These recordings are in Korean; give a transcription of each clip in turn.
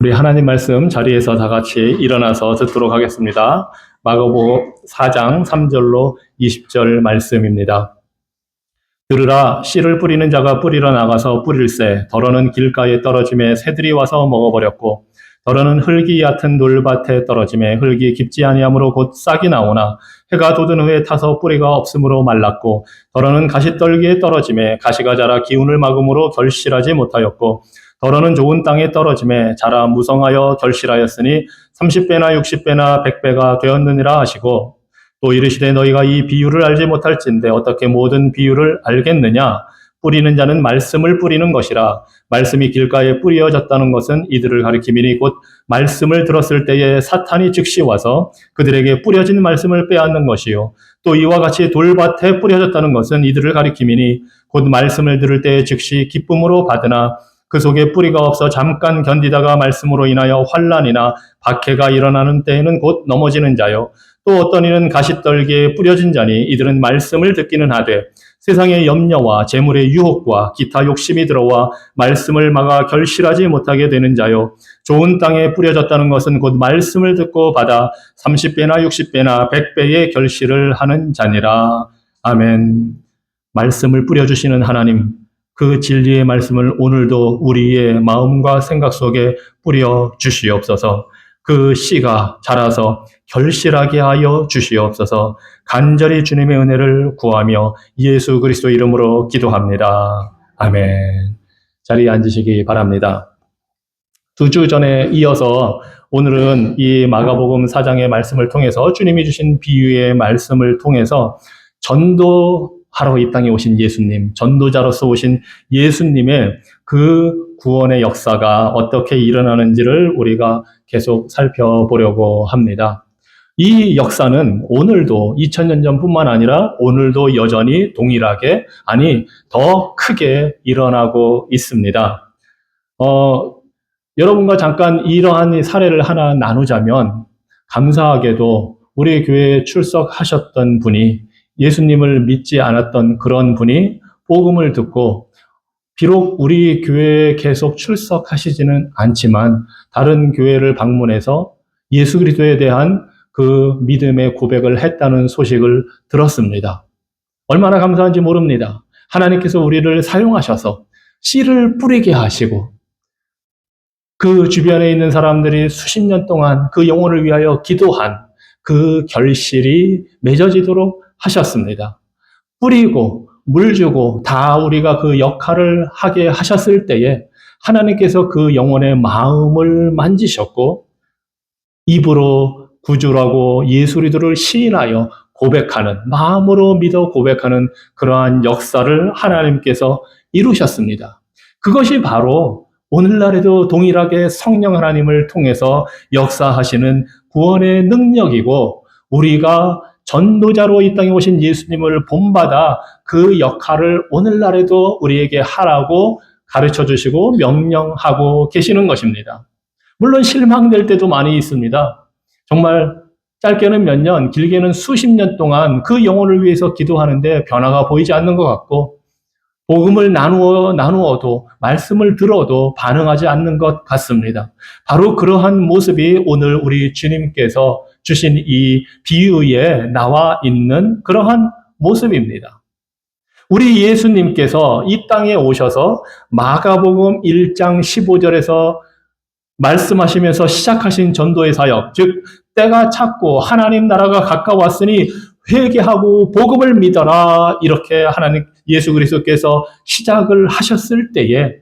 우리 하나님 말씀 자리에서 다 같이 일어나서 듣도록 하겠습니다. 마가복음 4장 3절로 20절 말씀입니다. 들으라, 씨를 뿌리는 자가 뿌리러 나가서 뿌릴새 더러는 길가에 떨어짐에 새들이 와서 먹어버렸고, 더러는 흙이 얕은 돌밭에 떨어짐에 흙이 깊지 아니하므로 곧 싹이 나오나 해가 돋은 후에 타서 뿌리가 없으므로 말랐고, 더러는 가시떨기에 떨어짐에 가시가 자라 기운을 막음으로 결실하지 못하였고, 더러는 좋은 땅에 떨어짐에 자라 무성하여 결실하였으니 30배나 60배나 100배가 되었느니라 하시고, 또 이르시되 너희가 이 비유를 알지 못할진대 어떻게 모든 비유를 알겠느냐? 뿌리는 자는 말씀을 뿌리는 것이라. 말씀이 길가에 뿌려졌다는 것은 이들을 가리킴이니 곧 말씀을 들었을 때에 사탄이 즉시 와서 그들에게 뿌려진 말씀을 빼앗는 것이요. 또 이와 같이 돌밭에 뿌려졌다는 것은 이들을 가리킴이니 곧 말씀을 들을 때에 즉시 기쁨으로 받으나 그 속에 뿌리가 없어 잠깐 견디다가 말씀으로 인하여 환난이나 박해가 일어나는 때에는 곧 넘어지는 자요. 또 어떤 이는 가시떨기에 뿌려진 자니 이들은 말씀을 듣기는 하되 세상의 염려와 재물의 유혹과 기타 욕심이 들어와 말씀을 막아 결실하지 못하게 되는 자요. 좋은 땅에 뿌려졌다는 것은 곧 말씀을 듣고 받아 30배나 60배나 100배의 결실을 하는 자니라. 아멘. 말씀을 뿌려주시는 하나님, 그 진리의 말씀을 오늘도 우리의 마음과 생각 속에 뿌려 주시옵소서. 그 씨가 자라서 결실하게 하여 주시옵소서. 간절히 주님의 은혜를 구하며 예수 그리스도 이름으로 기도합니다. 아멘. 자리에 앉으시기 바랍니다. 2주 전에 이어서 오늘은 이 마가복음 4장의 말씀을 통해서 주님이 주신 비유의 말씀을 통해서 전도하러 이 땅에 오신 예수님, 전도자로서 오신 예수님의 그 구원의 역사가 어떻게 일어나는지를 우리가 계속 살펴보려고 합니다. 이 역사는 오늘도 2000년 전뿐만 아니라 오늘도 여전히 동일하게, 아니 더 크게 일어나고 있습니다. 여러분과 잠깐 이러한 사례를 하나 나누자면, 감사하게도 우리 교회에 출석하셨던 분이, 예수님을 믿지 않았던 그런 분이 복음을 듣고 비록 우리 교회에 계속 출석하시지는 않지만 다른 교회를 방문해서 예수 그리스도에 대한 그 믿음의 고백을 했다는 소식을 들었습니다. 얼마나 감사한지 모릅니다. 하나님께서 우리를 사용하셔서 씨를 뿌리게 하시고 그 주변에 있는 사람들이 수십 년 동안 그 영혼을 위하여 기도한 그 결실이 맺어지도록 하셨습니다. 뿌리고 물 주고 다 우리가 그 역할을 하게 하셨을 때에 하나님께서 그 영혼의 마음을 만지셨고 입으로 구주라고 예수 그리스도를 시인하여 고백하는, 마음으로 믿어 고백하는 그러한 역사를 하나님께서 이루셨습니다. 그것이 바로 오늘날에도 동일하게 성령 하나님을 통해서 역사하시는 구원의 능력이고, 우리가 전도자로 이 땅에 오신 예수님을 본받아 그 역할을 오늘날에도 우리에게 하라고 가르쳐 주시고 명령하고 계시는 것입니다. 물론 실망될 때도 많이 있습니다. 정말 짧게는 몇 년, 길게는 수십 년 동안 그 영혼을 위해서 기도하는데 변화가 보이지 않는 것 같고, 복음을 나누어도 말씀을 들어도 반응하지 않는 것 같습니다. 바로 그러한 모습이 오늘 우리 주님께서 주신 이 비유에 나와 있는 그러한 모습입니다. 우리 예수님께서 이 땅에 오셔서 마가복음 1장 15절에서 말씀하시면서 시작하신 전도의 사역, 즉 때가 찼고 하나님 나라가 가까웠으니 회개하고 복음을 믿어라, 이렇게 하나님 예수 그리스도께서 시작을 하셨을 때에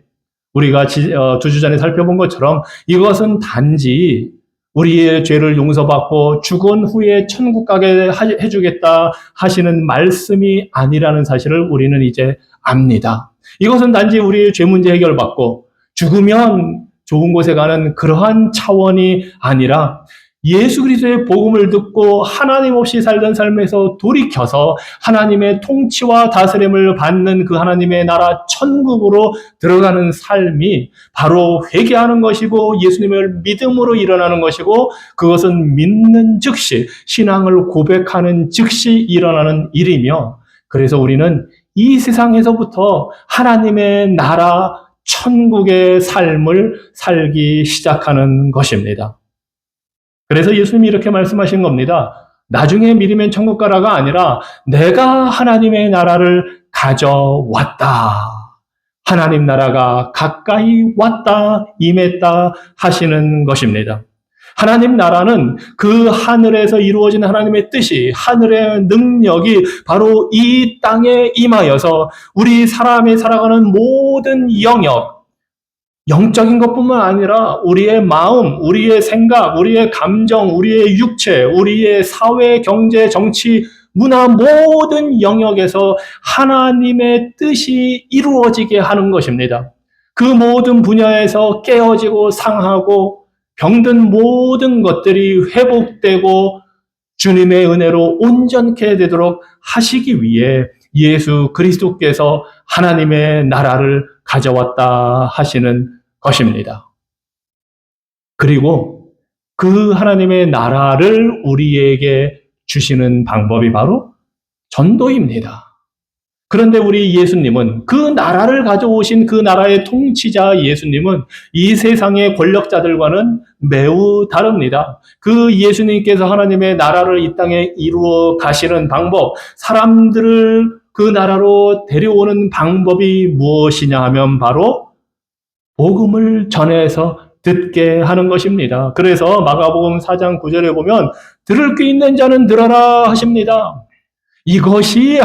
우리가 2주 전에 살펴본 것처럼 이것은 단지 우리의 죄를 용서받고 죽은 후에 천국 가게 해주겠다 하시는 말씀이 아니라는 사실을 우리는 이제 압니다. 이것은 단지 우리의 죄 문제 해결받고 죽으면 좋은 곳에 가는 그러한 차원이 아니라 예수 그리스도의 복음을 듣고 하나님 없이 살던 삶에서 돌이켜서 하나님의 통치와 다스림을 받는 그 하나님의 나라 천국으로 들어가는 삶이 바로 회개하는 것이고 예수님을 믿음으로 일어나는 것이고, 그것은 믿는 즉시 신앙을 고백하는 즉시 일어나는 일이며, 그래서 우리는 이 세상에서부터 하나님의 나라 천국의 삶을 살기 시작하는 것입니다. 그래서 예수님이 이렇게 말씀하신 겁니다. 나중에 믿으면 천국 가라가 아니라 내가 하나님의 나라를 가져왔다. 하나님 나라가 가까이 왔다, 임했다 하시는 것입니다. 하나님 나라는 그 하늘에서 이루어진 하나님의 뜻이, 하늘의 능력이 바로 이 땅에 임하여서 우리 사람이 살아가는 모든 영역, 영적인 것뿐만 아니라 우리의 마음, 우리의 생각, 우리의 감정, 우리의 육체, 우리의 사회, 경제, 정치, 문화 모든 영역에서 하나님의 뜻이 이루어지게 하는 것입니다. 그 모든 분야에서 깨어지고 상하고 병든 모든 것들이 회복되고 주님의 은혜로 온전케 되도록 하시기 위해 예수 그리스도께서 하나님의 나라를 가져왔다 하시는 것입니다. 그리고 그 하나님의 나라를 우리에게 주시는 방법이 바로 전도입니다. 그런데 우리 예수님은, 그 나라를 가져오신 그 나라의 통치자 예수님은 이 세상의 권력자들과는 매우 다릅니다. 그 예수님께서 하나님의 나라를 이 땅에 이루어 가시는 방법, 사람들을 그 나라로 데려오는 방법이 무엇이냐 하면 바로 복음을 전해서 듣게 하는 것입니다. 그래서 마가복음 4장 9절에 보면 들을 귀 있는 자는 들어라 하십니다. 이것이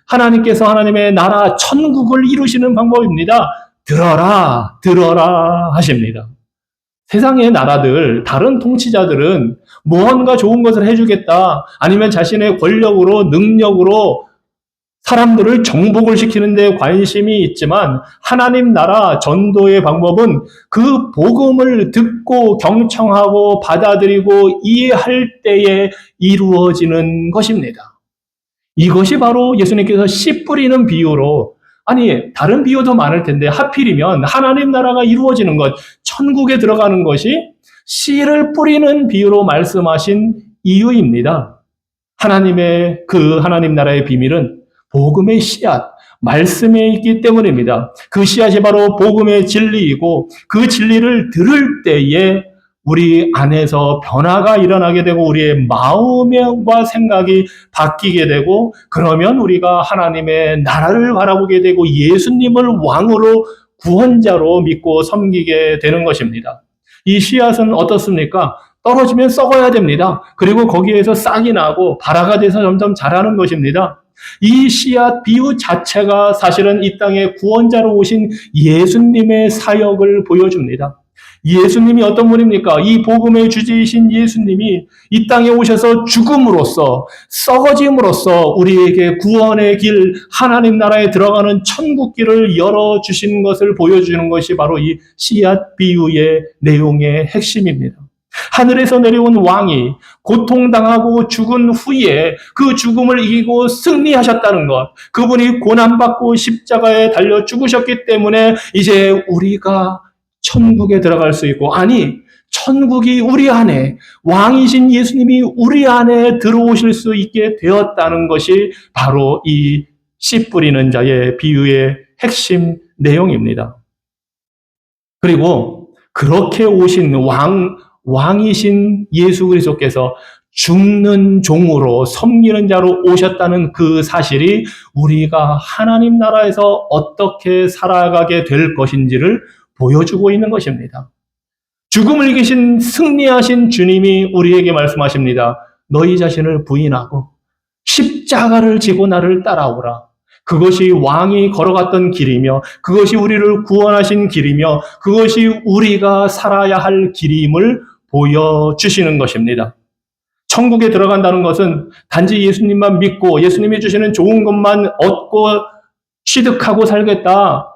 하나님께서 하나님의 나라 천국을 이루시는 방법입니다. 들어라, 들어라 하십니다. 세상의 나라들, 다른 통치자들은 무언가 좋은 것을 해주겠다, 아니면 자신의 권력으로, 능력으로 사람들을 정복을 시키는 데 관심이 있지만 하나님 나라 전도의 방법은 그 복음을 듣고 경청하고 받아들이고 이해할 때에 이루어지는 것입니다. 이것이 바로 예수님께서 씨 뿌리는 비유로, 아니 다른 비유도 많을 텐데 하필이면 하나님 나라가 이루어지는 것, 천국에 들어가는 것이 씨를 뿌리는 비유로 말씀하신 이유입니다. 그 하나님 나라의 비밀은 복음의 씨앗, 말씀에 있기 때문입니다. 그 씨앗이 바로 복음의 진리이고 그 진리를 들을 때에 우리 안에서 변화가 일어나게 되고 우리의 마음과 생각이 바뀌게 되고, 그러면 우리가 하나님의 나라를 바라보게 되고 예수님을 왕으로 구원자로 믿고 섬기게 되는 것입니다. 이 씨앗은 어떻습니까? 떨어지면 썩어야 됩니다. 그리고 거기에서 싹이 나고 발화가 돼서 점점 자라는 것입니다. 이 씨앗 비유 자체가 사실은 이 땅에 구원자로 오신 예수님의 사역을 보여줍니다. 예수님이 어떤 분입니까? 이 복음의 주제이신 예수님이 이 땅에 오셔서 죽음으로써, 썩어짐으로써 우리에게 구원의 길, 하나님 나라에 들어가는 천국 길을 열어주신 것을 보여주는 것이 바로 이 씨앗 비유의 내용의 핵심입니다. 하늘에서 내려온 왕이 고통당하고 죽은 후에 그 죽음을 이기고 승리하셨다는 것, 그분이 고난받고 십자가에 달려 죽으셨기 때문에 이제 우리가 천국에 들어갈 수 있고, 아니 천국이 우리 안에, 왕이신 예수님이 우리 안에 들어오실 수 있게 되었다는 것이 바로 이 씨 뿌리는 자의 비유의 핵심 내용입니다. 그리고 그렇게 오신 왕이신 예수 그리스도께서 죽는 종으로 섬기는 자로 오셨다는 그 사실이 우리가 하나님 나라에서 어떻게 살아가게 될 것인지를 보여주고 있는 것입니다. 죽음을 이기신 승리하신 주님이 우리에게 말씀하십니다. 너희 자신을 부인하고 십자가를 지고 나를 따라오라. 그것이 왕이 걸어갔던 길이며 그것이 우리를 구원하신 길이며 그것이 우리가 살아야 할 길임을 보여주시는 것입니다. 천국에 들어간다는 것은 단지 예수님만 믿고 예수님이 주시는 좋은 것만 얻고 취득하고 살겠다,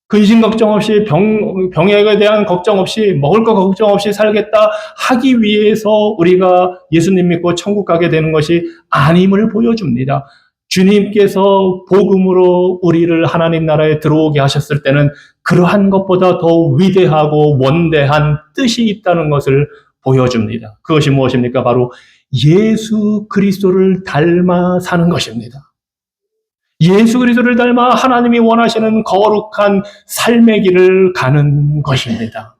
근심 걱정 없이 병에 대한 걱정 없이 먹을 거 걱정 없이 살겠다 하기 위해서 우리가 예수님 믿고 천국 가게 되는 것이 아님을 보여줍니다. 주님께서 복음으로 우리를 하나님 나라에 들어오게 하셨을 때는 그러한 것보다 더 위대하고 원대한 뜻이 있다는 것을 보여줍니다. 그것이 무엇입니까? 바로 예수 그리스도를 닮아 사는 것입니다. 예수 그리스도를 닮아 하나님이 원하시는 거룩한 삶의 길을 가는 것입니다.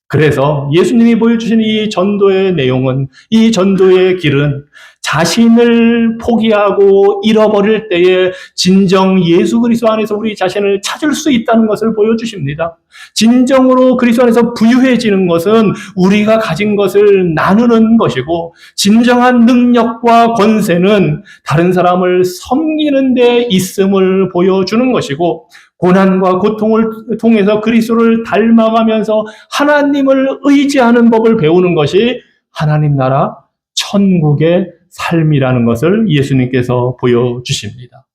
그래서 예수님이 보여주신 이 전도의 내용은, 이 전도의 길은 자신을 포기하고 잃어버릴 때에 진정 예수 그리스도 안에서 우리 자신을 찾을 수 있다는 것을 보여주십니다. 진정으로 그리스도 안에서 부유해지는 것은 우리가 가진 것을 나누는 것이고, 진정한 능력과 권세는 다른 사람을 섬기는 데 있음을 보여주는 것이고, 고난과 고통을 통해서 그리스도를 닮아가면서 하나님을 의지하는 법을 배우는 것이 하나님 나라 천국의 삶이라는 것을 예수님께서 보여주십니다.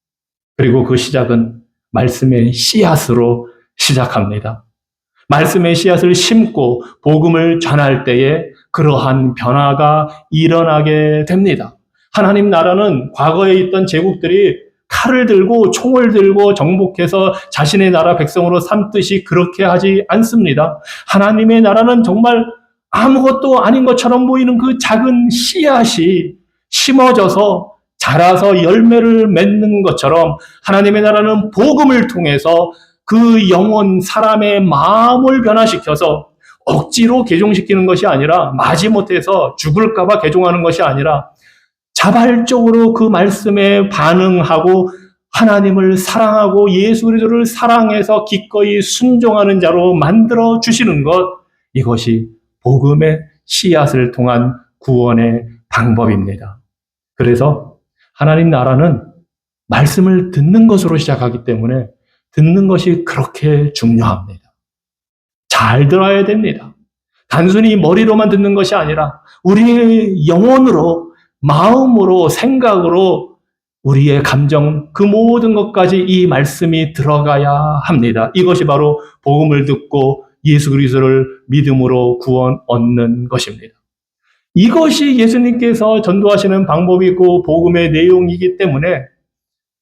그리고 그 시작은 말씀의 씨앗으로 시작합니다. 말씀의 씨앗을 심고 복음을 전할 때에 그러한 변화가 일어나게 됩니다. 하나님 나라는 과거에 있던 제국들이 칼을 들고 총을 들고 정복해서 자신의 나라 백성으로 삼듯이 그렇게 하지 않습니다. 하나님의 나라는 정말 아무것도 아닌 것처럼 보이는 그 작은 씨앗이 심어져서 자라서 열매를 맺는 것처럼 하나님의 나라는 복음을 통해서 그 영혼 사람의 마음을 변화시켜서 억지로 개종시키는 것이 아니라, 마지못해서 죽을까 봐 개종하는 것이 아니라 자발적으로 그 말씀에 반응하고 하나님을 사랑하고 예수 그리스도를 사랑해서 기꺼이 순종하는 자로 만들어 주시는 것, 이것이 복음의 씨앗을 통한 구원의 방법입니다. 그래서 하나님 나라는 말씀을 듣는 것으로 시작하기 때문에 듣는 것이 그렇게 중요합니다. 잘 들어야 됩니다. 단순히 머리로만 듣는 것이 아니라 우리의 영혼으로, 마음으로, 생각으로, 우리의 감정, 그 모든 것까지 이 말씀이 들어가야 합니다. 이것이 바로 복음을 듣고 예수 그리스도를 믿음으로 구원 얻는 것입니다. 이것이 예수님께서 전도하시는 방법이고 복음의 내용이기 때문에,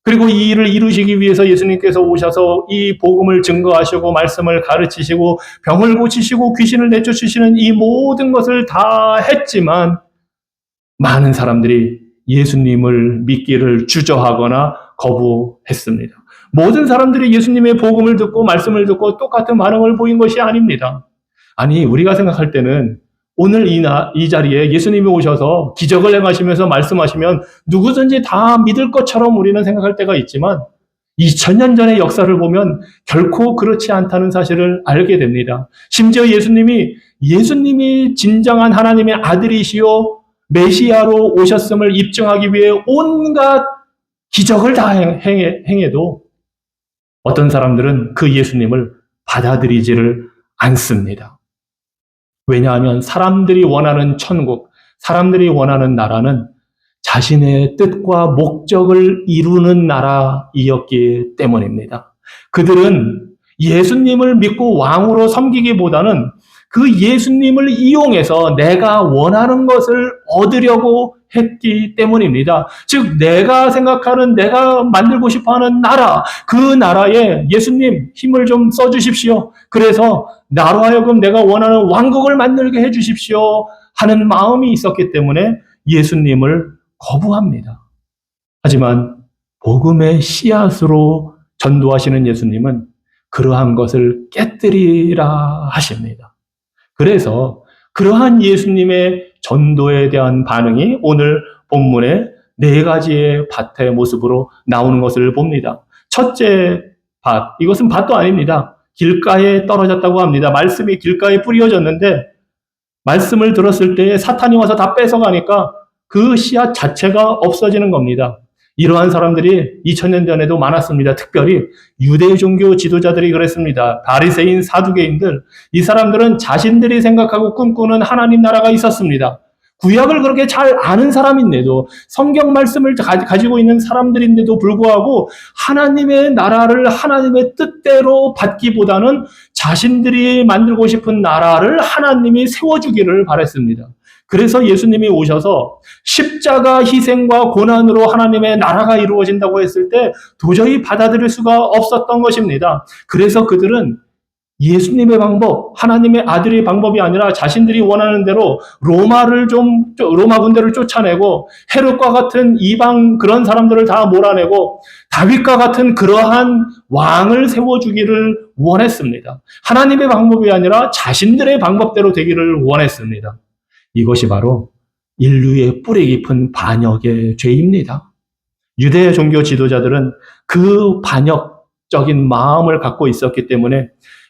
그리고 이 일을 이루시기 위해서 예수님께서 오셔서 이 복음을 증거하시고 말씀을 가르치시고 병을 고치시고 귀신을 내쫓으시는 이 모든 것을 다 했지만 많은 사람들이 예수님을 믿기를 주저하거나 거부했습니다. 모든 사람들이 예수님의 복음을 듣고 말씀을 듣고 똑같은 반응을 보인 것이 아닙니다. 아니, 우리가 생각할 때는 오늘 이 자리에 예수님이 오셔서 기적을 행하시면서 말씀하시면 누구든지 다 믿을 것처럼 우리는 생각할 때가 있지만 2000년 전의 역사를 보면 결코 그렇지 않다는 사실을 알게 됩니다. 심지어 예수님이 진정한 하나님의 아들이시요 메시아로 오셨음을 입증하기 위해 온갖 기적을 다 행해도 어떤 사람들은 그 예수님을 받아들이지를 않습니다. 왜냐하면 사람들이 원하는 천국, 사람들이 원하는 나라는 자신의 뜻과 목적을 이루는 나라이었기 때문입니다. 그들은 예수님을 믿고 왕으로 섬기기보다는 그 예수님을 이용해서 내가 원하는 것을 얻으려고 했기 때문입니다. 즉, 내가 생각하는, 내가 만들고 싶어하는 나라, 그 나라에 예수님 힘을 좀 써주십시오. 그래서 나로 하여금 내가 원하는 왕국을 만들게 해주십시오 하는 마음이 있었기 때문에 예수님을 거부합니다. 하지만 복음의 씨앗으로 전도하시는 예수님은 그러한 것을 깨뜨리라 하십니다. 그래서 그러한 예수님의 전도에 대한 반응이 오늘 본문의 4가지의 밭의 모습으로 나오는 것을 봅니다. 첫째 밭, 이것은 밭도 아닙니다. 길가에 떨어졌다고 합니다. 말씀이 길가에 뿌려졌는데 말씀을 들었을 때 사탄이 와서 다 뺏어가니까 그 씨앗 자체가 없어지는 겁니다. 이러한 사람들이 2000년 전에도 많았습니다. 특별히 유대 종교 지도자들이 그랬습니다. 바리새인, 사두개인들, 이 사람들은 자신들이 생각하고 꿈꾸는 하나님 나라가 있었습니다. 구약을 그렇게 잘 아는 사람인데도, 성경 말씀을 가지고 있는 사람들인데도 불구하고 하나님의 나라를 하나님의 뜻대로 받기보다는 자신들이 만들고 싶은 나라를 하나님이 세워주기를 바랬습니다. 그래서 예수님이 오셔서 십자가 희생과 고난으로 하나님의 나라가 이루어진다고 했을 때 도저히 받아들일 수가 없었던 것입니다. 그래서 그들은 예수님의 방법, 하나님의 아들의 방법이 아니라 자신들이 원하는 대로 로마 군대를 쫓아내고 헤롯과 같은 이방 그런 사람들을 다 몰아내고 다윗과 같은 그러한 왕을 세워주기를 원했습니다. 하나님의 방법이 아니라 자신들의 방법대로 되기를 원했습니다. 이것이 바로 인류의 뿌리 깊은 반역의 죄입니다. 유대 종교 지도자들은 그 반역적인 마음을 갖고 있었기 때문에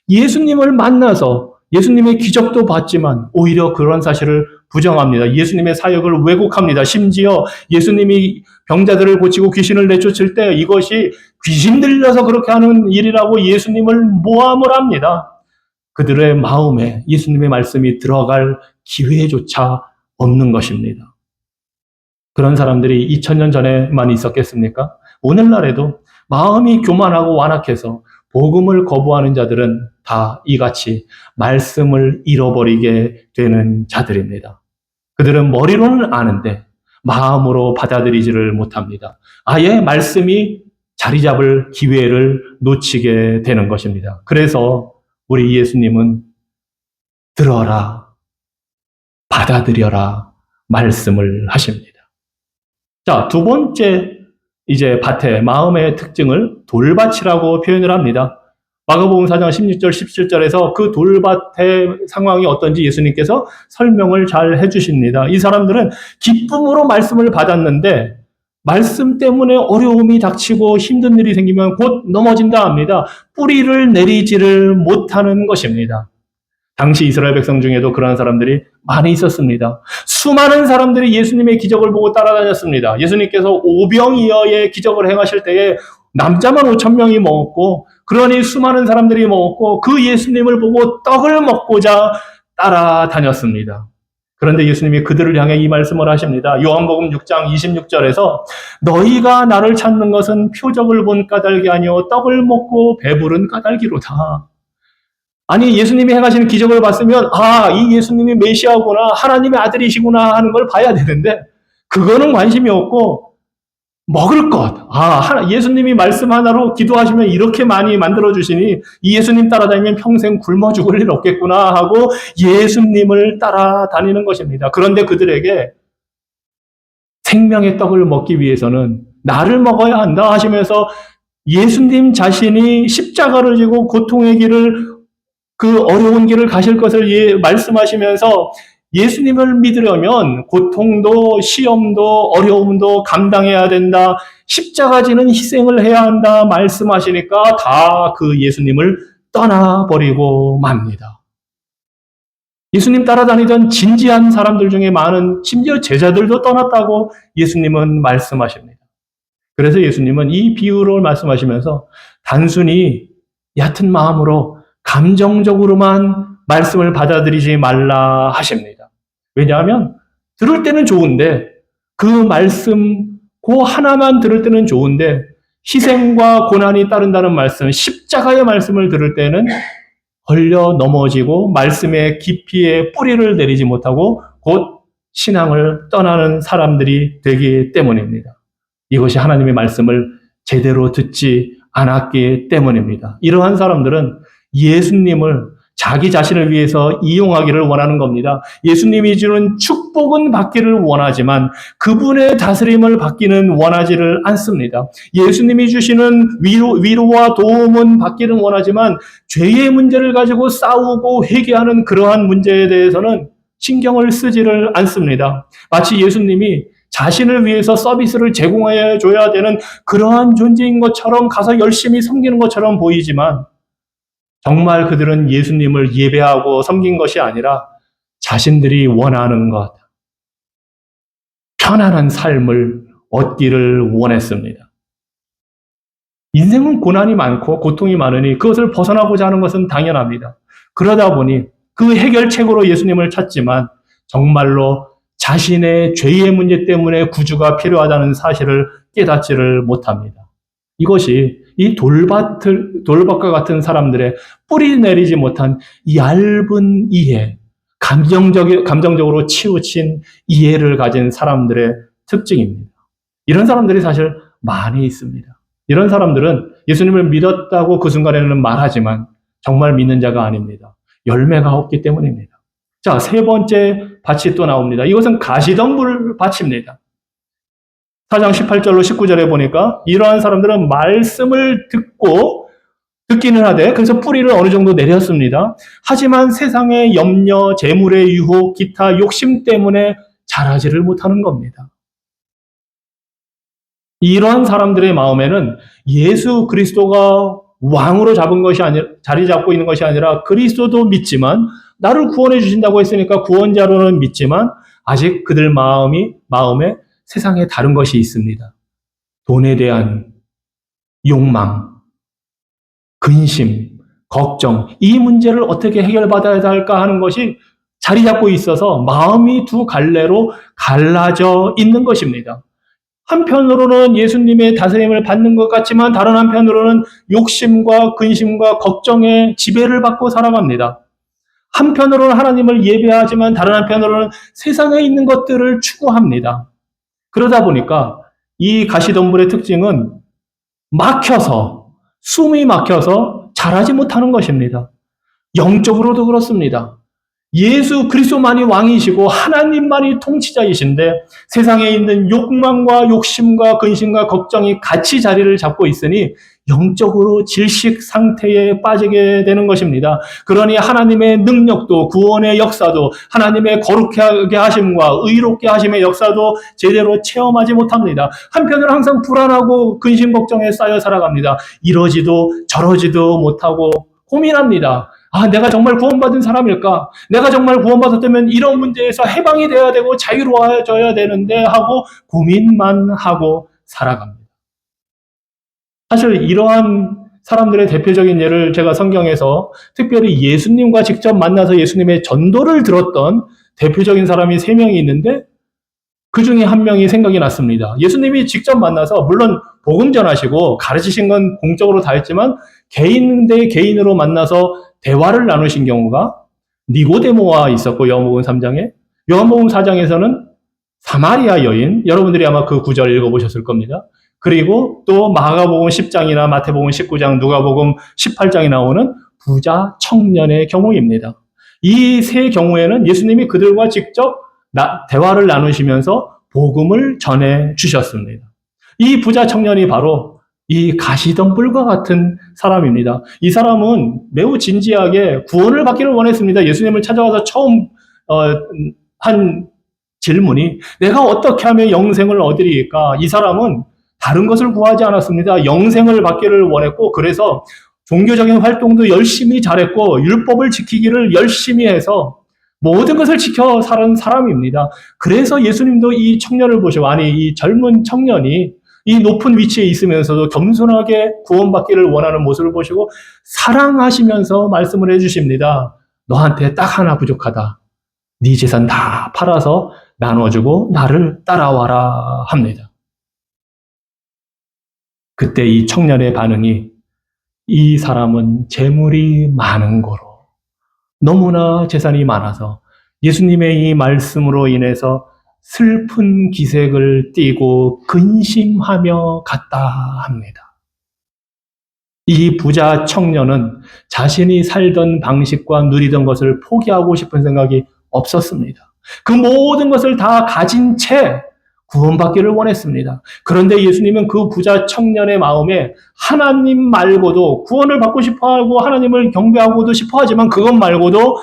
예수님을 만나서 예수님의 기적도 봤지만 오히려 그런 사실을 부정합니다. 예수님의 사역을 왜곡합니다. 심지어 예수님이 병자들을 고치고 귀신을 내쫓을 때 이것이 귀신 들려서 그렇게 하는 일이라고 예수님을 모함을 합니다. 그들의 마음에 예수님의 말씀이 들어갈 기회조차 없는 것입니다. 그런 사람들이 2000년 전에만 있었겠습니까? 오늘날에도 마음이 교만하고 완악해서 복음을 거부하는 자들은 다 이같이 말씀을 잃어버리게 되는 자들입니다. 그들은 머리로는 아는데 마음으로 받아들이지를 못합니다. 아예 말씀이 자리 잡을 기회를 놓치게 되는 것입니다. 그래서 우리 예수님은 들어라, 받아들여라 말씀을 하십니다. 자, 두 번째 이제 밭의 마음의 특징을 돌밭이라고 표현을 합니다. 마가복음 4장 16절 17절에서 그 돌밭의 상황이 어떤지 예수님께서 설명을 잘 해주십니다. 이 사람들은 기쁨으로 말씀을 받았는데 말씀 때문에 어려움이 닥치고 힘든 일이 생기면 곧 넘어진다 합니다. 뿌리를 내리지를 못하는 것입니다. 당시 이스라엘 백성 중에도 그러한 사람들이 많이 있었습니다. 수많은 사람들이 예수님의 기적을 보고 따라다녔습니다. 예수님께서 오병이어의 기적을 행하실 때에 남자만 5,000명이 먹었고, 그러니 수많은 사람들이 먹었고, 그 예수님을 보고 떡을 먹고자 따라다녔습니다. 그런데 예수님이 그들을 향해 이 말씀을 하십니다. 요한복음 6장 26절에서 너희가 나를 찾는 것은 표적을 본 까닭이 아니요 떡을 먹고 배부른 까닭이로다. 아니, 예수님이 행하시는 기적을 봤으면 이 예수님이 메시아구나, 하나님의 아들이시구나 하는 걸 봐야 되는데 그거는 관심이 없고 먹을 것, 예수님이 말씀 하나로 기도하시면 이렇게 많이 만들어주시니 이 예수님 따라다니면 평생 굶어 죽을 일 없겠구나 하고 예수님을 따라다니는 것입니다. 그런데 그들에게 생명의 떡을 먹기 위해서는 나를 먹어야 한다 하시면서 예수님 자신이 십자가를 지고 고통의 길을 그 어려운 길을 가실 것을 말씀하시면서 예수님을 믿으려면 고통도 시험도 어려움도 감당해야 된다. 십자가 지는 희생을 해야 한다 말씀하시니까 다 그 예수님을 떠나버리고 맙니다. 예수님 따라다니던 진지한 사람들 중에 많은 심지어 제자들도 떠났다고 예수님은 말씀하십니다. 그래서 예수님은 이 비유를 말씀하시면서 단순히 얕은 마음으로 감정적으로만 말씀을 받아들이지 말라 하십니다. 왜냐하면 들을 때는 좋은데 그 말씀 그 하나만 들을 때는 좋은데 희생과 고난이 따른다는 말씀, 십자가의 말씀을 들을 때는 걸려 넘어지고 말씀의 깊이에 뿌리를 내리지 못하고 곧 신앙을 떠나는 사람들이 되기 때문입니다. 이것이 하나님의 말씀을 제대로 듣지 않았기 때문입니다. 이러한 사람들은 예수님을 자기 자신을 위해서 이용하기를 원하는 겁니다. 예수님이 주는 축복은 받기를 원하지만 그분의 다스림을 받기는 원하지를 않습니다. 예수님이 주시는 위로와 도움은 받기는 원하지만 죄의 문제를 가지고 싸우고 회개하는 그러한 문제에 대해서는 신경을 쓰지를 않습니다. 마치 예수님이 자신을 위해서 서비스를 제공해 줘야 되는 그러한 존재인 것처럼 가서 열심히 섬기는 것처럼 보이지만 정말 그들은 예수님을 예배하고 섬긴 것이 아니라 자신들이 원하는 것, 편안한 삶을 얻기를 원했습니다. 인생은 고난이 많고 고통이 많으니 그것을 벗어나고자 하는 것은 당연합니다. 그러다 보니 그 해결책으로 예수님을 찾지만 정말로 자신의 죄의 문제 때문에 구주가 필요하다는 사실을 깨닫지를 못합니다. 이것이 이 돌밭과 같은 사람들의 뿌리 내리지 못한 얇은 이해, 감정적으로 치우친 이해를 가진 사람들의 특징입니다. 이런 사람들이 사실 많이 있습니다. 이런 사람들은 예수님을 믿었다고 그 순간에는 말하지만 정말 믿는 자가 아닙니다. 열매가 없기 때문입니다. 자, 세 번째 밭이 또 나옵니다. 이것은 가시덤불 밭입니다. 4장 18절로 19절에 보니까 이러한 사람들은 말씀을 듣기는 하되 그래서 뿌리를 어느 정도 내렸습니다. 하지만 세상의 염려, 재물의 유혹, 기타 욕심 때문에 자라지를 못하는 겁니다. 이러한 사람들의 마음에는 예수 그리스도가 왕으로 자리 잡고 있는 것이 아니라 그리스도도 믿지만 나를 구원해 주신다고 했으니까 구원자로는 믿지만 아직 그들 마음에 세상에 다른 것이 있습니다. 돈에 대한 욕망, 근심, 걱정, 이 문제를 어떻게 해결받아야 할까 하는 것이 자리 잡고 있어서 마음이 두 갈래로 갈라져 있는 것입니다. 한편으로는 예수님의 다스림을 받는 것 같지만 다른 한편으로는 욕심과 근심과 걱정에 지배를 받고 살아갑니다. 한편으로는 하나님을 예배하지만 다른 한편으로는 세상에 있는 것들을 추구합니다. 그러다 보니까 이 가시덤불의 특징은 숨이 막혀서 자라지 못하는 것입니다. 영적으로도 그렇습니다. 예수 그리스도만이 왕이시고 하나님만이 통치자이신데 세상에 있는 욕망과 욕심과 근심과 걱정이 같이 자리를 잡고 있으니 영적으로 질식 상태에 빠지게 되는 것입니다. 그러니 하나님의 능력도 구원의 역사도 하나님의 거룩하게 하심과 의롭게 하심의 역사도 제대로 체험하지 못합니다. 한편으로 항상 불안하고 근심 걱정에 쌓여 살아갑니다. 이러지도 저러지도 못하고 고민합니다. 내가 정말 구원받은 사람일까? 내가 정말 구원받았다면 이런 문제에서 해방이 돼야 되고 자유로워져야 되는데 하고 고민만 하고 살아갑니다. 사실 이러한 사람들의 대표적인 예를 제가 성경에서 특별히 예수님과 직접 만나서 예수님의 전도를 들었던 대표적인 사람이 3명이 있는데 그 중에 한 명이 생각이 났습니다. 예수님이 직접 만나서 물론 복음 전하시고 가르치신 건 공적으로 다 했지만 개인 대 개인으로 만나서 대화를 나누신 경우가 니고데모와 있었고 요한복음 3장에 요한복음 4장에서는 사마리아 여인, 여러분들이 아마 그 구절 읽어보셨을 겁니다. 그리고 또 마가복음 10장이나 마태복음 19장, 누가복음 18장에 나오는 부자 청년의 경우입니다. 이 세 경우에는 예수님이 그들과 직접 대화를 나누시면서 복음을 전해 주셨습니다. 이 부자 청년이 바로 이 가시덤불과 같은 사람입니다. 이 사람은 매우 진지하게 구원을 받기를 원했습니다. 예수님을 찾아와서 처음 한 질문이 내가 어떻게 하면 영생을 얻으리까? 이 사람은 다른 것을 구하지 않았습니다. 영생을 받기를 원했고 그래서 종교적인 활동도 열심히 잘했고 율법을 지키기를 열심히 해서 모든 것을 지켜 살은 사람입니다. 그래서 예수님도 이 청년을 보시고 이 젊은 청년이 이 높은 위치에 있으면서도 겸손하게 구원받기를 원하는 모습을 보시고 사랑하시면서 말씀을 해주십니다. 너한테 딱 하나 부족하다. 네 재산 다 팔아서 나눠주고 나를 따라와라 합니다. 그때 이 청년의 반응이 이 사람은 재물이 많은 거로 너무나 재산이 많아서 예수님의 이 말씀으로 인해서 슬픈 기색을 띠고 근심하며 갔다 합니다. 이 부자 청년은 자신이 살던 방식과 누리던 것을 포기하고 싶은 생각이 없었습니다. 그 모든 것을 다 가진 채 구원받기를 원했습니다. 그런데 예수님은 그 부자 청년의 마음에 하나님 말고도 구원을 받고 싶어하고 하나님을 경배하고도 싶어하지만 그것 말고도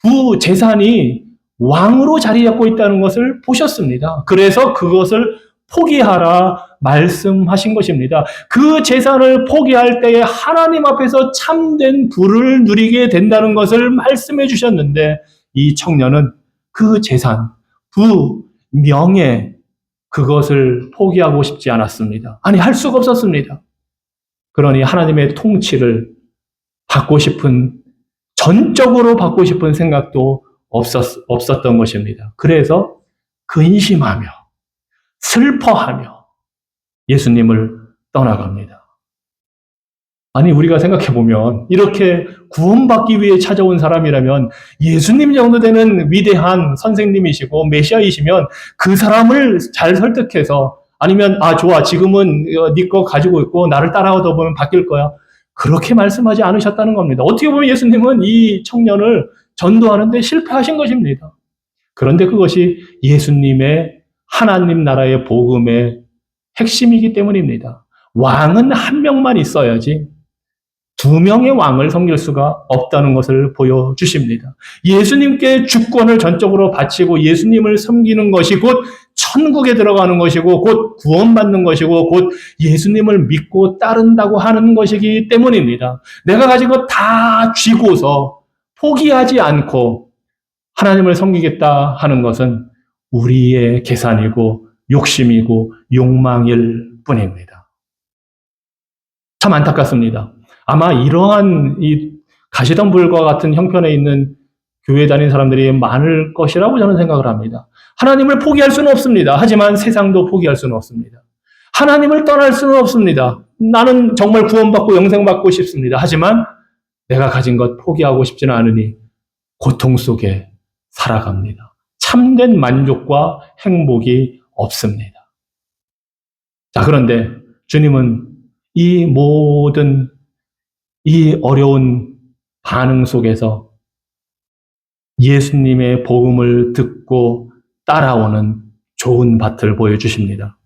부재산이 왕으로 자리 잡고 있다는 것을 보셨습니다. 그래서 그것을 포기하라 말씀하신 것입니다. 그 재산을 포기할 때에 하나님 앞에서 참된 부를 누리게 된다는 것을 말씀해 주셨는데 이 청년은 그 재산, 부, 명예 그것을 포기하고 싶지 않았습니다. 할 수가 없었습니다. 그러니 하나님의 통치를 전적으로 받고 싶은 생각도 없었던 것입니다. 그래서 근심하며 슬퍼하며 예수님을 떠나갑니다. 우리가 생각해보면 이렇게 구원받기 위해 찾아온 사람이라면 예수님 정도 되는 위대한 선생님이시고 메시아이시면 그 사람을 잘 설득해서 아니면 좋아 지금은 네 거 가지고 있고 나를 따라오다 보면 바뀔 거야. 그렇게 말씀하지 않으셨다는 겁니다. 어떻게 보면 예수님은 이 청년을 전도하는데 실패하신 것입니다. 그런데 그것이 예수님의 하나님 나라의 복음의 핵심이기 때문입니다. 왕은 한 명만 있어야지 두 명의 왕을 섬길 수가 없다는 것을 보여주십니다. 예수님께 주권을 전적으로 바치고 예수님을 섬기는 것이 곧 천국에 들어가는 것이고 곧 구원받는 것이고 곧 예수님을 믿고 따른다고 하는 것이기 때문입니다. 내가 가진 것 다 쥐고서 포기하지 않고 하나님을 섬기겠다 하는 것은 우리의 계산이고 욕심이고 욕망일 뿐입니다. 참 안타깝습니다. 아마 이러한 이 가시덤불과 같은 형편에 있는 교회 다니는 사람들이 많을 것이라고 저는 생각을 합니다. 하나님을 포기할 수는 없습니다. 하지만 세상도 포기할 수는 없습니다. 하나님을 떠날 수는 없습니다. 나는 정말 구원받고 영생받고 싶습니다. 하지만 내가 가진 것 포기하고 싶지는 않으니 고통 속에 살아갑니다. 참된 만족과 행복이 없습니다. 자, 그런데 주님은 이 모든 이 어려운 반응 속에서 예수님의 복음을 듣고 따라오는 좋은 밭을 보여주십니다.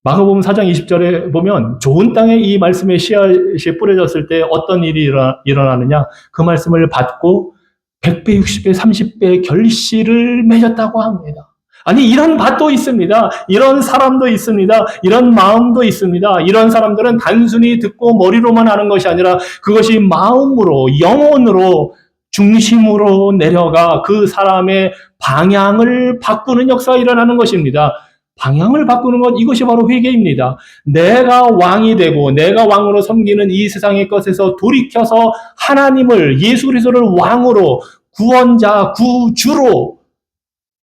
마가복음 4장 20절에 보면 좋은 땅에 이 말씀의 씨앗이 뿌려졌을 때 어떤 일이 일어나느냐, 그 말씀을 받고 100배, 60배, 30배 결실을 맺었다고 합니다. 아니, 이런 밭도 있습니다. 이런 사람도 있습니다. 이런 마음도 있습니다. 이런 사람들은 단순히 듣고 머리로만 하는 것이 아니라 그것이 마음으로, 영혼으로, 중심으로 내려가 그 사람의 방향을 바꾸는 역사가 일어나는 것입니다. 방향을 바꾸는 것, 이것이 바로 회개입니다. 내가 왕이 되고 내가 왕으로 섬기는 이 세상의 것에서 돌이켜서 하나님을, 예수 그리스도를 왕으로, 구원자, 구주로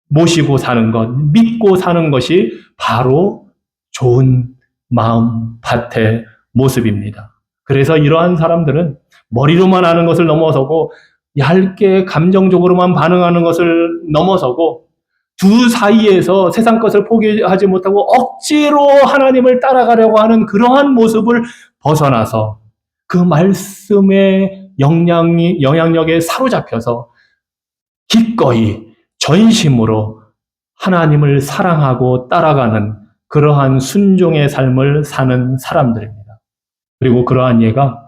모시고 사는 것, 믿고 사는 것이 바로 좋은 마음 밭의 모습입니다. 그래서 이러한 사람들은 머리로만 하는 것을 넘어서고 얇게 감정적으로만 반응하는 것을 넘어서고 두 사이에서 세상 것을 포기하지 못하고 억지로 하나님을 따라가려고 하는 그러한 모습을 벗어나서 그 말씀의 영향력에 사로잡혀서 기꺼이 전심으로 하나님을 사랑하고 따라가는 그러한 순종의 삶을 사는 사람들입니다. 그리고 그러한 예가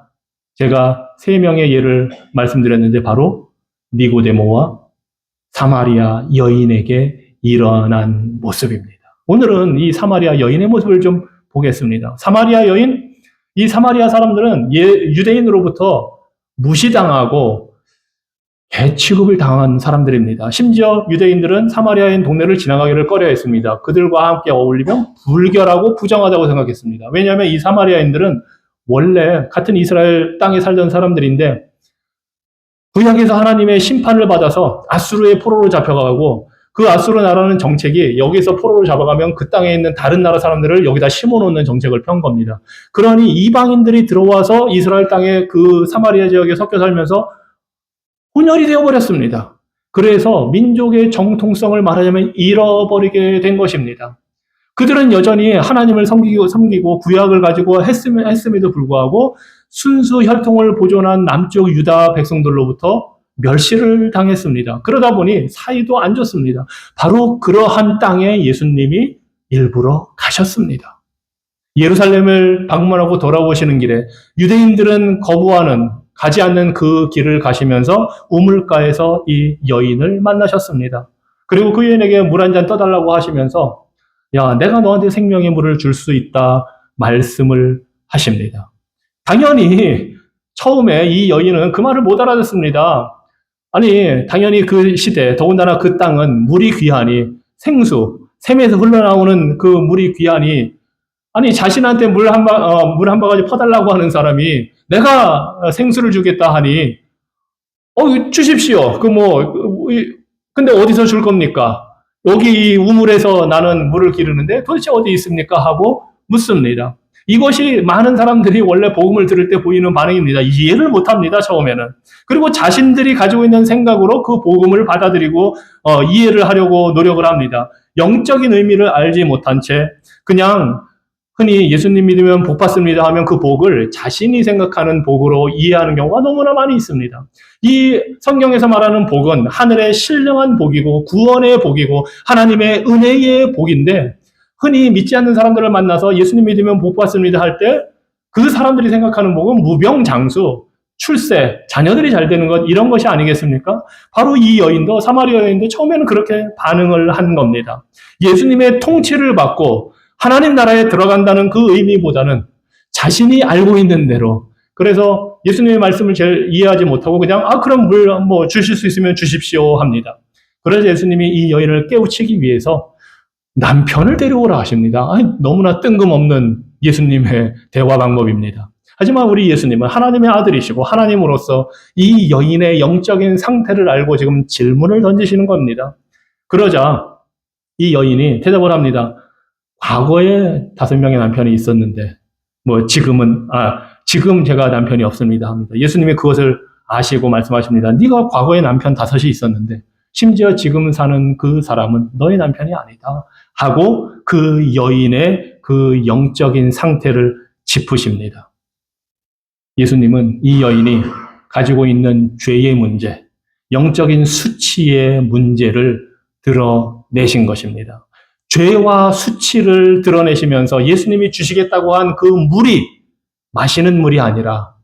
제가 세 명의 예를 말씀드렸는데 바로 니고데모와 사마리아 여인에게 일어난 모습입니다. 오늘은 이 사마리아 여인의 모습을 좀 보겠습니다. 사마리아 여인, 이 사마리아 사람들은 유대인으로부터 무시당하고 개 취급을 당한 사람들입니다. 심지어 유대인들은 사마리아인 동네를 지나가기를 꺼려했습니다. 그들과 함께 어울리면 불결하고 부정하다고 생각했습니다. 왜냐하면 이 사마리아인들은 원래 같은 이스라엘 땅에 살던 사람들인데 구약에서 하나님의 심판을 받아서 아수르의 포로로 잡혀가고 그 아수르 나라는 정책이 여기서 포로로 잡아가면 그 땅에 있는 다른 나라 사람들을 여기다 심어놓는 정책을 편 겁니다. 그러니 이방인들이 들어와서 이스라엘 땅에 그 사마리아 지역에 섞여 살면서 혼혈이 되어버렸습니다. 그래서 민족의 정통성을 말하자면 잃어버리게 된 것입니다. 그들은 여전히 하나님을 섬기고 구약을 가지고 했음에도 불구하고 순수 혈통을 보존한 남쪽 유다 백성들로부터 멸시를 당했습니다. 그러다 보니 사이도 안 좋습니다. 바로 그러한 땅에 예수님이 일부러 가셨습니다. 예루살렘을 방문하고 돌아오시는 길에 유대인들은 가지 않는 그 길을 가시면서 우물가에서 이 여인을 만나셨습니다. 그리고 그 여인에게 물 한 잔 떠달라고 하시면서 야, 내가 너한테 생명의 물을 줄 수 있다 말씀을 하십니다. 당연히 처음에 이 여인은 그 말을 못 알아듣습니다. 아니, 당연히 그 시대, 더군다나 그 땅은 물이 귀하니 생수, 샘에서 흘러나오는 그 물이 귀하니 아니, 자신한테 물 한 바가지 퍼달라고 하는 사람이 내가 생수를 주겠다 하니 주십시오. 근데 어디서 줄 겁니까? 여기 이 우물에서 나는 물을 기르는데 도대체 어디 있습니까? 하고 묻습니다. 이것이 많은 사람들이 원래 복음을 들을 때 보이는 반응입니다. 이해를 못합니다, 처음에는. 그리고 자신들이 가지고 있는 생각으로 그 복음을 받아들이고 이해를 하려고 노력을 합니다. 영적인 의미를 알지 못한 채 그냥 흔히 예수님 믿으면 복 받습니다 하면 그 복을 자신이 생각하는 복으로 이해하는 경우가 너무나 많이 있습니다. 이 성경에서 말하는 복은 하늘의 신령한 복이고 구원의 복이고 하나님의 은혜의 복인데, 흔히 믿지 않는 사람들을 만나서 예수님 믿으면 복 받습니다 할 때 그 사람들이 생각하는 복은 무병장수, 출세, 자녀들이 잘 되는 것, 이런 것이 아니겠습니까? 바로 이 여인도, 사마리아 여인도 처음에는 그렇게 반응을 한 겁니다. 예수님의 통치를 받고 하나님 나라에 들어간다는 그 의미보다는 자신이 알고 있는 대로, 그래서 예수님의 말씀을 제일 이해하지 못하고 그냥 그럼 물 뭐 주실 수 있으면 주십시오 합니다. 그래서 예수님이 이 여인을 깨우치기 위해서 남편을 데려오라 하십니다. 너무나 뜬금없는 예수님의 대화 방법입니다. 하지만 우리 예수님은 하나님의 아들이시고 하나님으로서 이 여인의 영적인 상태를 알고 지금 질문을 던지시는 겁니다. 그러자 이 여인이 대답을 합니다. 과거에 5명의 남편이 있었는데 지금 제가 남편이 없습니다 합니다. 예수님이 그것을 아시고 말씀하십니다. 네가 과거에 남편 5이 있었는데 심지어 지금 사는 그 사람은 너의 남편이 아니다 하고 그 여인의 그 영적인 상태를 짚으십니다. 예수님은 이 여인이 가지고 있는 죄의 문제, 영적인 수치의 문제를 드러내신 것입니다. 죄와 수치를 드러내시면서 예수님이 주시겠다고 한 그 물이 마시는 물이 아니라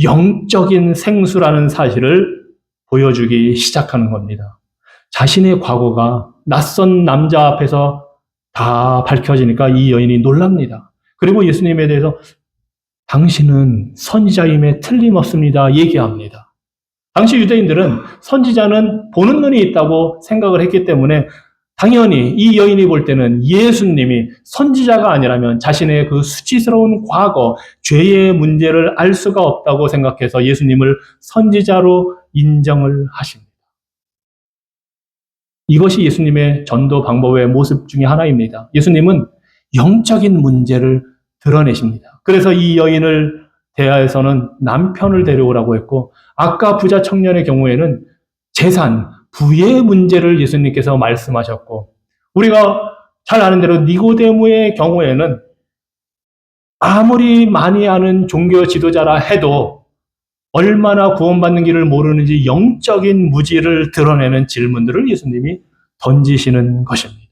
영적인 생수라는 사실을 보여주기 시작하는 겁니다. 자신의 과거가 낯선 남자 앞에서 다 밝혀지니까 이 여인이 놀랍니다. 그리고 예수님에 대해서 당신은 선지자임에 틀림없습니다 얘기합니다. 당시 유대인들은 선지자는 보는 눈이 있다고 생각을 했기 때문에 당연히 이 여인이 볼 때는 예수님이 선지자가 아니라면 자신의 그 수치스러운 과거, 죄의 문제를 알 수가 없다고 생각해서 예수님을 선지자로 인정을 하십니다. 이것이 예수님의 전도 방법의 모습 중에 하나입니다. 예수님은 영적인 문제를 드러내십니다. 그래서 이 여인을 대하여서는 남편을 데려오라고 했고, 아까 부자 청년의 경우에는 재산, 부의 문제를 예수님께서 말씀하셨고, 우리가 잘 아는 대로 니고데모의 경우에는 아무리 많이 아는 종교 지도자라 해도 얼마나 구원받는 길을 모르는지 영적인 무지를 드러내는 질문들을 예수님이 던지시는 것입니다.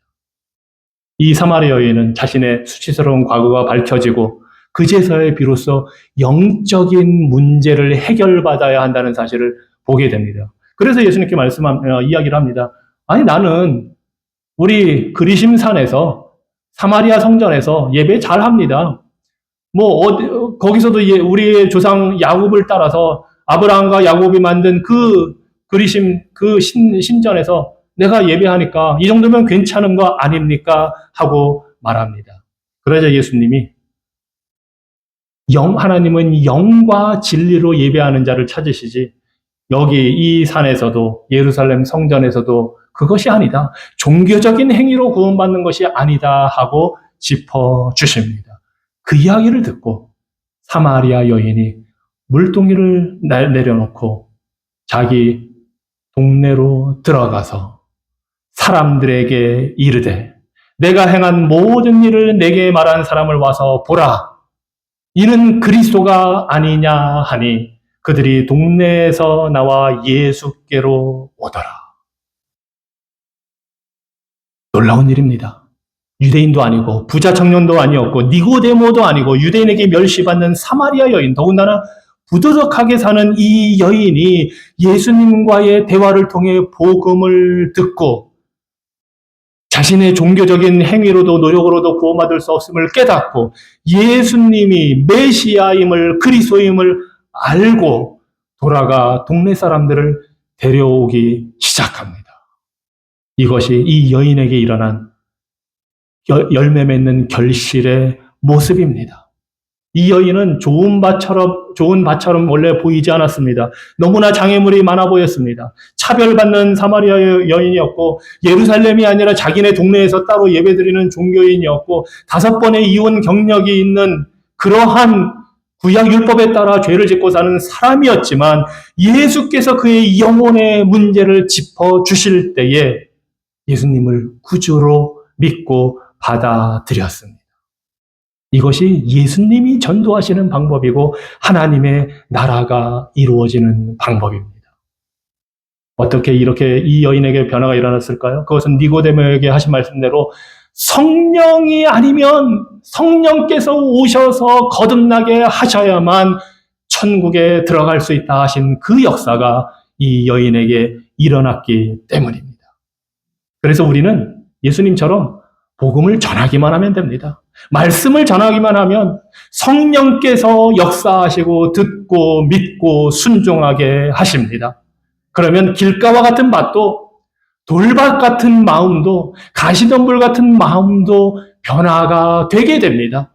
이 사마리아 여인은 자신의 수치스러운 과거가 밝혀지고 그제서야 비로소 영적인 문제를 해결받아야 한다는 사실을 보게 됩니다. 그래서 예수님께 이야기를 합니다. 나는 우리 그리심산에서 사마리아 성전에서 예배 잘 합니다. 거기서도 우리의 조상 야곱을 따라서 아브라함과 야곱이 만든 그 신전에서 내가 예배하니까 이 정도면 괜찮은 거 아닙니까? 하고 말합니다. 그러자 예수님이 하나님은 영과 진리로 예배하는 자를 찾으시지 여기 이 산에서도 예루살렘 성전에서도 그것이 아니다. 종교적인 행위로 구원받는 것이 아니다 하고 짚어주십니다. 그 이야기를 듣고 사마리아 여인이 물동이를 내려놓고 자기 동네로 들어가서 사람들에게 이르되 내가 행한 모든 일을 내게 말한 사람을 와서 보라. 이는 그리스도가 아니냐 하니 그들이 동네에서 나와 예수께로 오더라. 놀라운 일입니다. 유대인도 아니고 부자 청년도 아니었고 니고데모도 아니고 유대인에게 멸시받는 사마리아 여인, 더군다나 부도덕하게 사는 이 여인이 예수님과의 대화를 통해 복음을 듣고 자신의 종교적인 행위로도 노력으로도 구원받을 수 없음을 깨닫고 예수님이 메시아임을, 그리스도임을 알고 돌아가 동네 사람들을 데려오기 시작합니다. 이것이 이 여인에게 일어난 열매 맺는 결실의 모습입니다. 이 여인은 좋은 밭처럼 원래 보이지 않았습니다. 너무나 장애물이 많아 보였습니다. 차별받는 사마리아 여인이었고 예루살렘이 아니라 자기네 동네에서 따로 예배드리는 종교인이었고 5번의 이혼 경력이 있는 그러한 구약 율법에 따라 죄를 짓고 사는 사람이었지만 예수께서 그의 영혼의 문제를 짚어주실 때에 예수님을 구주로 믿고 받아들였습니다. 이것이 예수님이 전도하시는 방법이고 하나님의 나라가 이루어지는 방법입니다. 어떻게 이렇게 이 여인에게 변화가 일어났을까요? 그것은 니고데모에게 하신 말씀대로 성령이 아니면 성령께서 오셔서 거듭나게 하셔야만 천국에 들어갈 수 있다 하신 그 역사가 이 여인에게 일어났기 때문입니다. 그래서 우리는 예수님처럼 복음을 전하기만 하면 됩니다. 말씀을 전하기만 하면 성령께서 역사하시고 듣고 믿고 순종하게 하십니다. 그러면 길가와 같은 밭도 돌밭 같은 마음도 가시덤불 같은 마음도 변화가 되게 됩니다.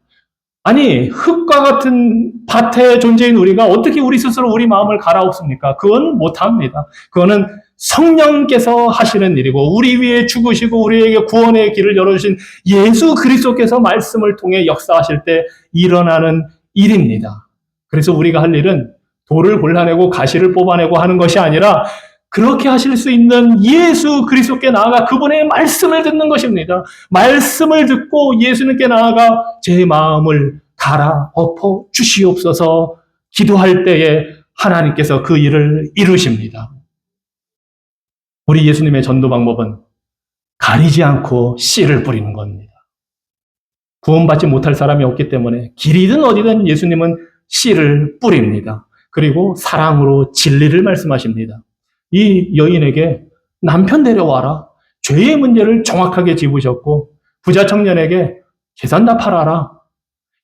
아니 흙과 같은 밭의 존재인 우리가 어떻게 우리 스스로 우리 마음을 갈아엎습니까? 그건 못합니다. 그거는 성령께서 하시는 일이고 우리 위에 죽으시고 우리에게 구원의 길을 열어주신 예수 그리스도께서 말씀을 통해 역사하실 때 일어나는 일입니다. 그래서 우리가 할 일은 돌을 골라내고 가시를 뽑아내고 하는 것이 아니라 그렇게 하실 수 있는 예수 그리스도께 나아가 그분의 말씀을 듣는 것입니다. 말씀을 듣고 예수님께 나아가 제 마음을 갈아엎어 주시옵소서 기도할 때에 하나님께서 그 일을 이루십니다. 우리 예수님의 전도 방법은 가리지 않고 씨를 뿌리는 겁니다. 구원받지 못할 사람이 없기 때문에 길이든 어디든 예수님은 씨를 뿌립니다. 그리고 사랑으로 진리를 말씀하십니다. 이 여인에게 남편 데려와라. 죄의 문제를 정확하게 짚으셨고 부자 청년에게 재산 다 팔아라.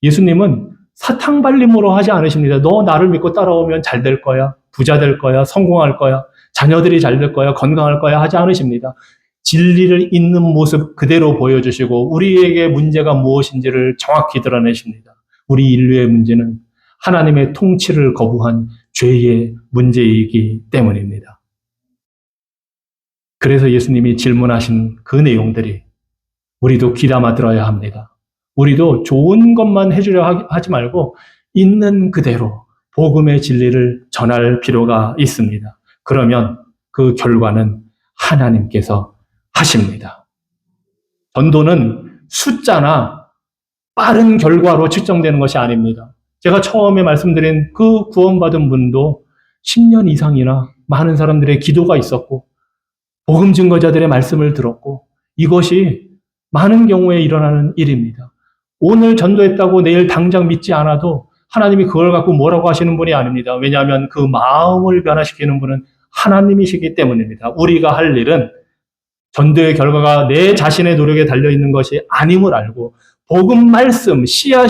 예수님은 사탕발림으로 하지 않으십니다. 너 나를 믿고 따라오면 잘 될 거야. 부자 될 거야. 성공할 거야. 자녀들이 잘 될 거야. 건강할 거야. 하지 않으십니다. 진리를 있는 모습 그대로 보여주시고 우리에게 문제가 무엇인지를 정확히 드러내십니다. 우리 인류의 문제는 하나님의 통치를 거부한 죄의 문제이기 때문입니다. 그래서 예수님이 질문하신 그 내용들이 우리도 귀담아 들어야 합니다. 우리도 좋은 것만 해주려 하지 말고 있는 그대로 복음의 진리를 전할 필요가 있습니다. 그러면 그 결과는 하나님께서 하십니다. 전도는 숫자나 빠른 결과로 측정되는 것이 아닙니다. 제가 처음에 말씀드린 그 구원받은 분도 10년 이상이나 많은 사람들의 기도가 있었고 복음 증거자들의 말씀을 들었고 이것이 많은 경우에 일어나는 일입니다. 오늘 전도했다고 내일 당장 믿지 않아도 하나님이 그걸 갖고 뭐라고 하시는 분이 아닙니다. 왜냐하면 그 마음을 변화시키는 분은 하나님이시기 때문입니다. 우리가 할 일은 전도의 결과가 내 자신의 노력에 달려있는 것이 아님을 알고 복음 말씀, 씨앗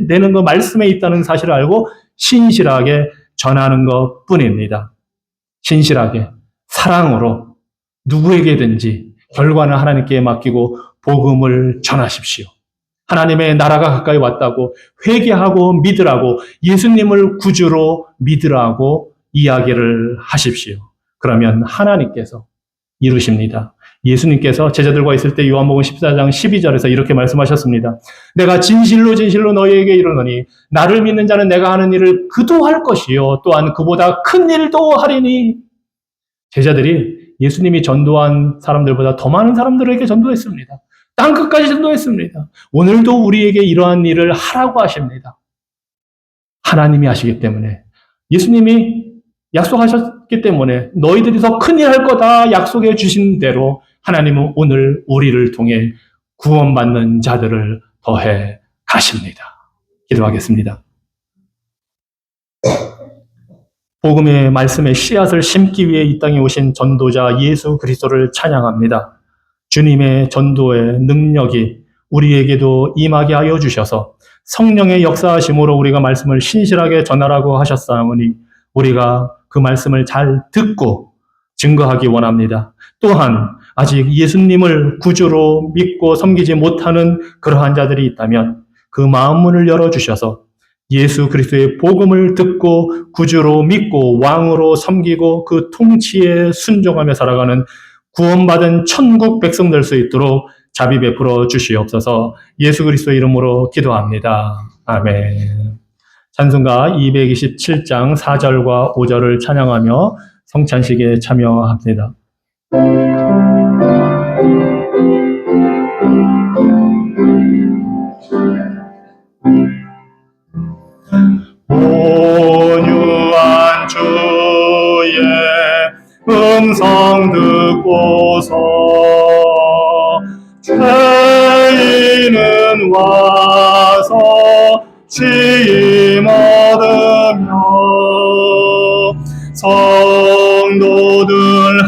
내는 그 말씀에 있다는 사실을 알고 신실하게 전하는 것 뿐입니다. 신실하게, 사랑으로 누구에게든지 결과는 하나님께 맡기고 복음을 전하십시오. 하나님의 나라가 가까이 왔다고 회개하고 믿으라고 예수님을 구주로 믿으라고 이야기를 하십시오. 그러면 하나님께서 이루십니다. 예수님께서 제자들과 있을 때 요한복음 14장 12절에서 이렇게 말씀하셨습니다. 내가 진실로 진실로 너희에게 이르노니 나를 믿는 자는 내가 하는 일을 그도 할 것이요 또한 그보다 큰 일도 하리니. 제자들이 예수님이 전도한 사람들보다 더 많은 사람들에게 전도했습니다. 땅끝까지 전도했습니다. 오늘도 우리에게 이러한 일을 하라고 하십니다. 하나님이 하시기 때문에 예수님이 약속하셨기 때문에 너희들이 더 큰 일 할 거다 약속해 주신 대로 하나님은 오늘 우리를 통해 구원받는 자들을 더해 가십니다. 기도하겠습니다. 복음의 말씀의 씨앗을 심기 위해 이 땅에 오신 전도자 예수 그리스도를 찬양합니다. 주님의 전도의 능력이 우리에게도 임하게 하여 주셔서 성령의 역사하심으로 우리가 말씀을 신실하게 전하라고 하셨사오니 우리가 그 말씀을 잘 듣고 증거하기 원합니다. 또한 아직 예수님을 구주로 믿고 섬기지 못하는 그러한 자들이 있다면 그 마음문을 열어주셔서 예수 그리스도의 복음을 듣고 구주로 믿고 왕으로 섬기고 그 통치에 순종하며 살아가는 구원받은 천국 백성 될 수 있도록 자비 베풀어 주시옵소서. 예수 그리스도 이름으로 기도합니다. 아멘. 찬송가 227장 4절과 5절을 찬양하며 성찬식에 참여합니다. 죄인은 와서 쉼 얻으며 성도들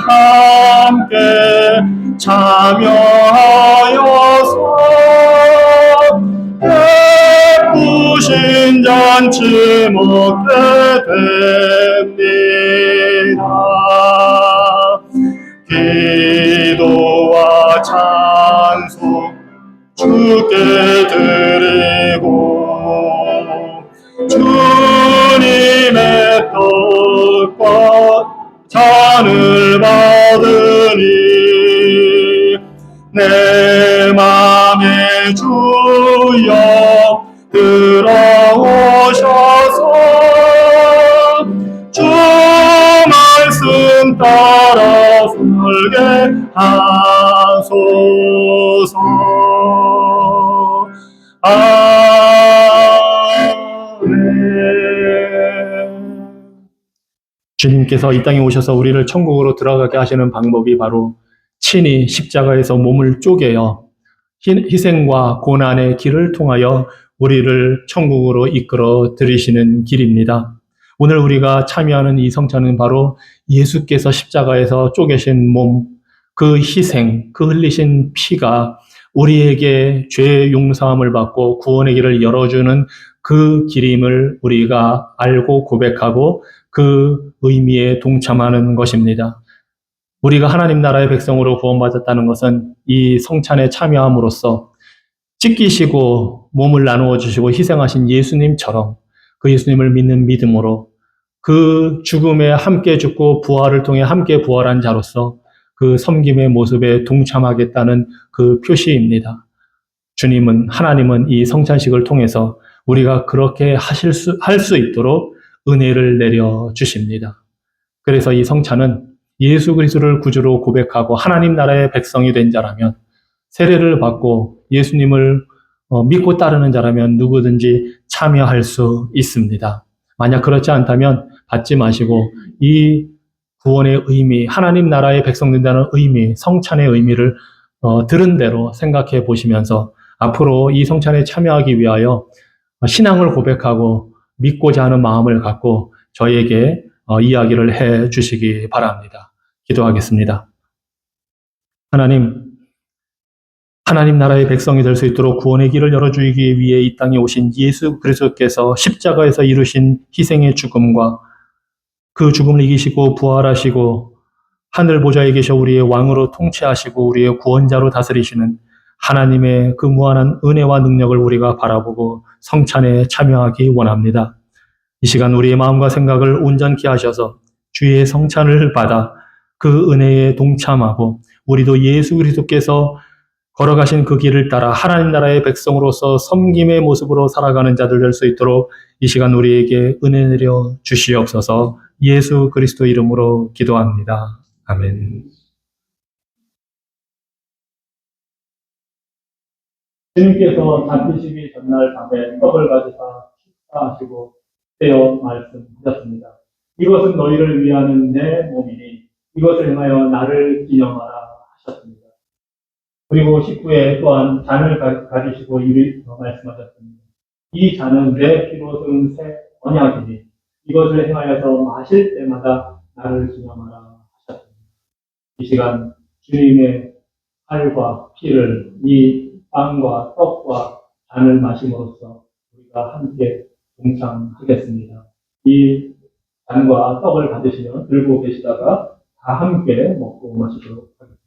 함께 참여하여서 베푸신 잔치 먹게 됩니다. 기도와 찬송 주께 드리고 주님의 뜻과 잔을 받으니 내 맘에 주여 들어오셔서 주 말씀 따라 살게 하소서. 아멘. 주님께서 이 땅에 오셔서 우리를 천국으로 들어가게 하시는 방법이 바로 친히 십자가에서 몸을 쪼개어 희생과 고난의 길을 통하여 우리를 천국으로 이끌어 들이시는 길입니다. 오늘 우리가 참여하는 이 성찬은 바로 예수께서 십자가에서 쪼개신 몸, 그 희생, 그 흘리신 피가 우리에게 죄의 용서함을 받고 구원의 길을 열어주는 그 길임을 우리가 알고 고백하고 그 의미에 동참하는 것입니다. 우리가 하나님 나라의 백성으로 구원받았다는 것은 이 성찬에 참여함으로써 찢기시고 몸을 나누어 주시고 희생하신 예수님처럼 그 예수님을 믿는 믿음으로 그 죽음에 함께 죽고 부활을 통해 함께 부활한 자로서 그 섬김의 모습에 동참하겠다는 그 표시입니다. 하나님은 이 성찬식을 통해서 우리가 그렇게 할 수 있도록 은혜를 내려 주십니다. 그래서 이 성찬은 예수 그리스도를 구주로 고백하고 하나님 나라의 백성이 된 자라면, 세례를 받고 예수님을 믿고 따르는 자라면 누구든지 참여할 수 있습니다. 만약 그렇지 않다면 받지 마시고 이 구원의 의미, 하나님 나라의 백성 된다는 의미, 성찬의 의미를 들은 대로 생각해 보시면서 앞으로 이 성찬에 참여하기 위하여 신앙을 고백하고 믿고자 하는 마음을 갖고 저희에게 이야기를 해 주시기 바랍니다. 기도하겠습니다. 하나님 나라의 백성이 될 수 있도록 구원의 길을 열어주기 위해 이 땅에 오신 예수 그리스도께서 십자가에서 이루신 희생의 죽음과 그 죽음을 이기시고 부활하시고 하늘 보좌에 계셔 우리의 왕으로 통치하시고 우리의 구원자로 다스리시는 하나님의 그 무한한 은혜와 능력을 우리가 바라보고 성찬에 참여하기 원합니다. 이 시간 우리의 마음과 생각을 온전케 하셔서 주의 성찬을 받아 그 은혜에 동참하고 우리도 예수 그리스도께서 걸어가신 그 길을 따라 하나님 나라의 백성으로서 섬김의 모습으로 살아가는 자들 될 수 있도록 이 시간 우리에게 은혜 내려 주시옵소서. 예수 그리스도 이름으로 기도합니다. 아멘. 주님께서 잡히시기 전날 밤에 떡을 가지사 식사하시고 떼어 말씀하셨습니다. 이것은 너희를 위하는 내 몸이니 이것을 행하여 나를 기념하라 하셨습니다. 그리고 식후에 또한 잔을 가지시고 이를 말씀하셨습니다. 이 잔은 내 피로 든 새 언약이니 이것을 행하여서 마실 때마다 나를 기념하라 하셨습니다. 이 시간 주님의 살과 피를 이 빵과 떡과 잔을 마심으로써 우리가 함께 동참하겠습니다. 이 잔과 떡을 받으시면 들고 계시다가 다 함께 먹고 마시도록 하겠습니다.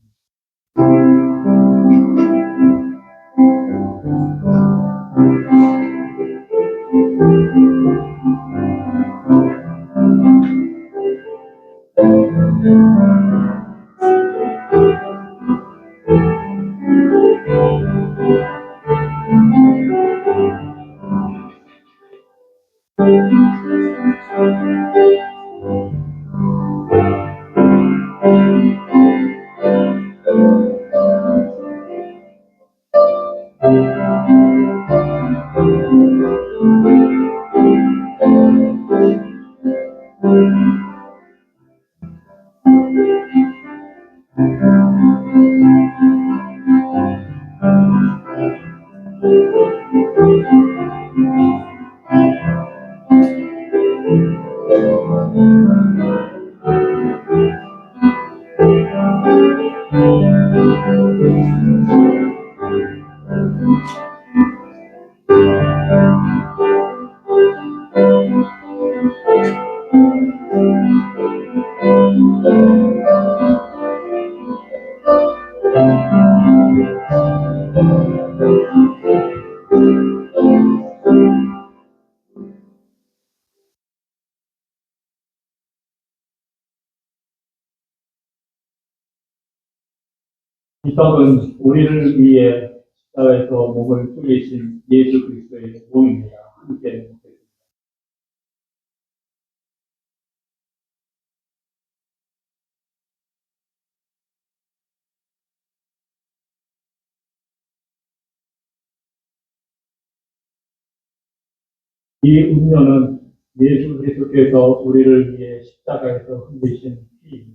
이 떡은 우리를 위해 십자가에서 몸을 뿌리신 예수 그리스도의 몸입니다. 함께 먹겠습니다. 이 음료는 예수 그리스도께서 우리를 위해 십자가에서 흘리신 피입니다.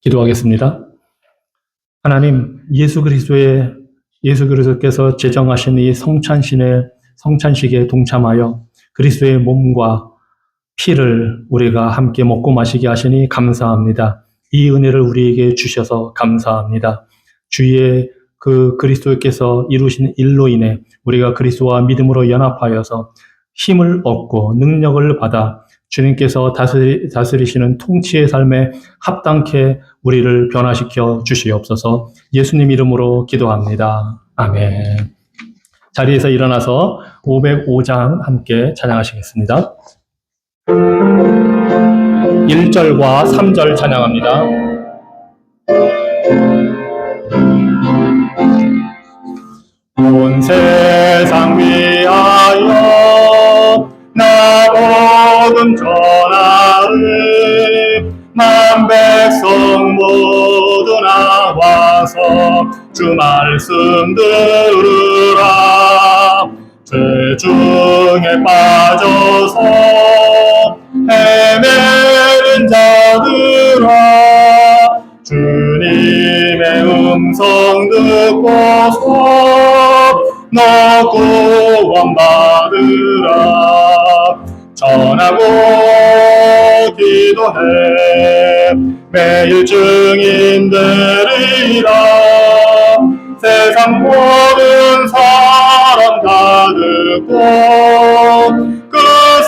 기도하겠습니다. 하나님, 예수 그리스도께서 제정하신 이 성찬식에 동참하여 그리스도의 몸과 피를 우리가 함께 먹고 마시게 하시니 감사합니다. 이 은혜를 우리에게 주셔서 감사합니다. 주의 그 그리스도께서 이루신 일로 인해 우리가 그리스도와 믿음으로 연합하여서 힘을 얻고 능력을 받아 주님께서 다스리시는 통치의 삶에 합당케 우리를 변화시켜 주시옵소서. 예수님 이름으로 기도합니다. 아멘. 자리에서 일어나서 505장 함께 찬양하시겠습니다. 1절과 3절 찬양합니다. 온 세상 위하여 나 복음 전하리 만 백성 모두 나와서 주 말씀 들으라. 죄 중에 빠져서 헤매는 자들아 주님의 음성 듣고서 너 구원받으라. 전하고 기도해 매일 증인 되리라. 세상 모든 사람 다 듣고 그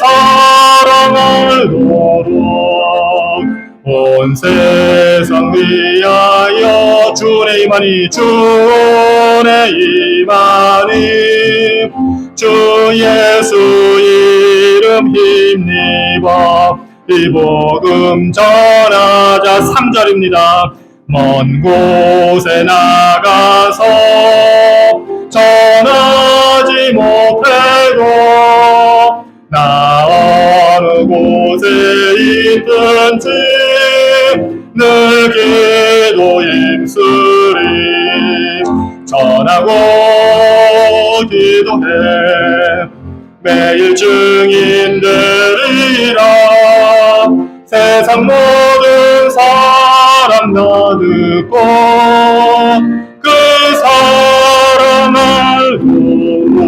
사랑을 도록 온 세상 위하여 주의 임하니 주의 임하니 주 예수 이름 힘입어 이 복음 전하자. 3절입니다. 먼 곳에 나가서 전하지 못해도 나 어느 곳에 있든지 늘 기도 힘쓰리. 전하고 기도해 매일 증인 되리라. 세상 모든 사람 다 듣고 그 사랑을 보고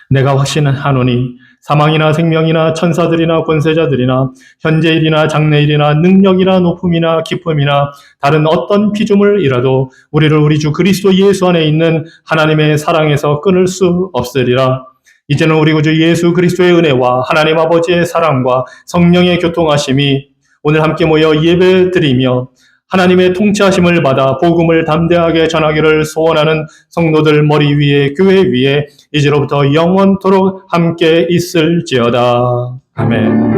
내가 확신하노니 사망이나 생명이나 천사들이나 권세자들이나 현재일이나 장래일이나 능력이나 높음이나 기쁨이나 다른 어떤 피조물이라도 우리를 우리 주 그리스도 예수 안에 있는 하나님의 사랑에서 끊을 수 없으리라. 이제는 우리 구주 예수 그리스도의 은혜와 하나님 아버지의 사랑과 성령의 교통하심이 오늘 함께 모여 예배드리며 하나님의 통치하심을 받아 복음을 담대하게 전하기를 소원하는 성도들 머리 위에 교회 위에 이제로부터 영원토록 함께 있을지어다. 아멘.